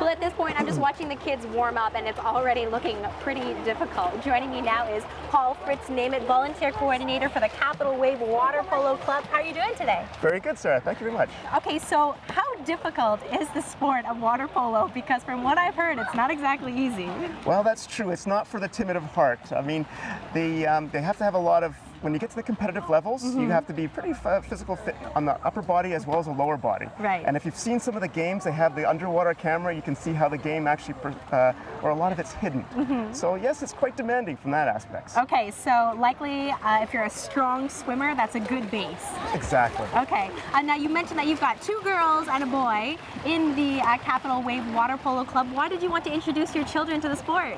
Well, at this point, I'm just watching the kids warm up, and it's already looking pretty difficult. Joining me now is Paul Fritz Name-It, volunteer coordinator for the Capital Wave Water Polo Club. How are you doing today? Very good, Sarah. Thank you very much. Okay, so how difficult is the sport of water polo? Because from what I've heard, it's not exactly easy. Well, that's true. It's not for the timid of heart. I mean, they have to have a lot of, when you get to the competitive levels, you have to be pretty physical fit on the upper body as well as the lower body. Right. And if you've seen some of the games, they have the underwater camera. You can see how the game actually, or a lot of it's hidden. So yes, it's quite demanding from that aspect. Okay, so likely if you're a strong swimmer, that's a good base. Exactly. Okay. Now you mentioned that you've got 2 girls and a boy in the Capital Wave Water Polo Club. Why did you want to introduce your children to the sport?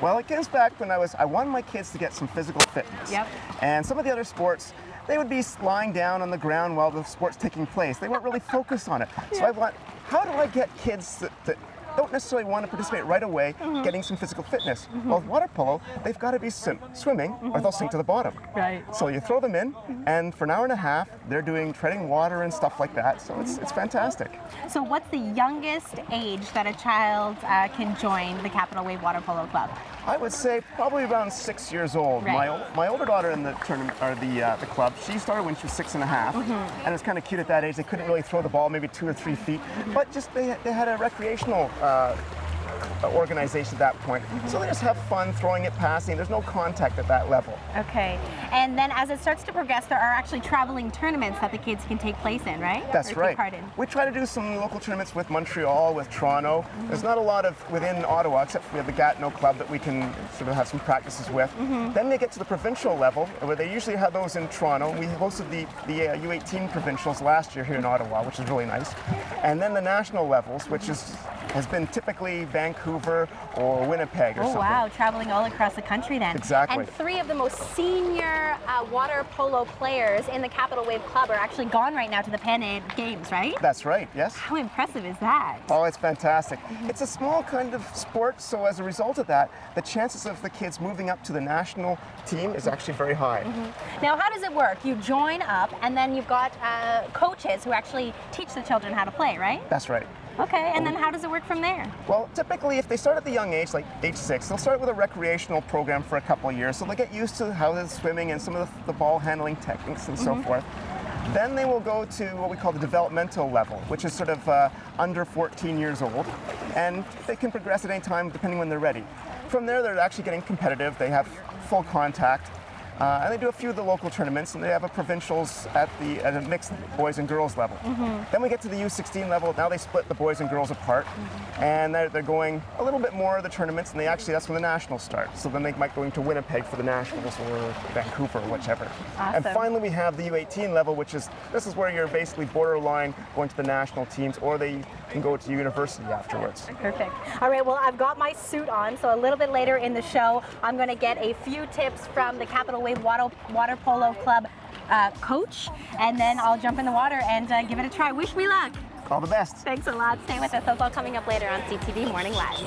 Well, it goes back when I wanted my kids to get some physical fitness. Yep. And some of the other sports, they would be lying down on the ground while the sport's taking place. They weren't really focused on it. So I want, how do I get kids that don't necessarily want to participate right away, getting some physical fitness? Well, with water polo, they've got to be swimming or they'll sink to the bottom. Right. So you throw them in, and for an hour and a half, they're doing treading water and stuff like that. So it's fantastic. So what's the youngest age that a child can join the Capital Wave Water Polo Club? I would say probably around 6 years old. Right. My older daughter in the tournament, or the club, she started when she was 6 and a half, and it was kind of cute at that age. They couldn't really throw the ball maybe 2 or 3 feet, but just they had a recreational organization at that point. So they just have fun throwing it, passing. There's no contact at that level. Okay. And then as it starts to progress, there are actually traveling tournaments that the kids can take place in, right? That's right. Take part in. We try to do some local tournaments with Montreal, with Toronto. There's not a lot of within Ottawa, except for we have the Gatineau Club that we can sort of have some practices with. Then they get to the provincial level, where they usually have those in Toronto. We hosted the U18 provincials last year here in Ottawa, which is really nice. And then the national levels, which has been typically Vancouver or Winnipeg or something. Oh wow, traveling all across the country then. Exactly. And 3 of the most senior water polo players in the Capital Wave Club are actually gone right now to the Pan Am Games, right? That's right, yes. How impressive is that? Oh, it's fantastic. It's a small kind of sport, so as a result of that, the chances of the kids moving up to the national team is actually very high. Now, how does it work? You join up, and then you've got coaches who actually teach the children how to play, right? That's right. Okay, and then how does it work from there? Well, typically, if they start at the young age, like age 6, they'll start with a recreational program for a couple of years, so they get used to how they're swimming and some of the ball handling techniques and so forth. Then they will go to what we call the developmental level, which is sort of under 14 years old, and they can progress at any time depending when they're ready. From there, they're actually getting competitive. They have full contact. And they do a few of the local tournaments, and they have a provincials at a mixed boys and girls level. Then we get to the U16 level. Now they split the boys and girls apart, and they're going a little bit more of the tournaments, and that's when the nationals start. So then they might go into Winnipeg for the nationals or Vancouver or whichever. Awesome. And finally we have the U18 level, this is where you're basically borderline going to the national teams, or they can go to university afterwards. Perfect. All right, well, I've got my suit on, so a little bit later in the show, I'm going to get a few tips from the Capital Wave Water Polo Club coach, and then I'll jump in the water and give it a try. Wish me luck. All the best. Thanks a lot. Stay with us. That's all coming up later on CTV Morning Live.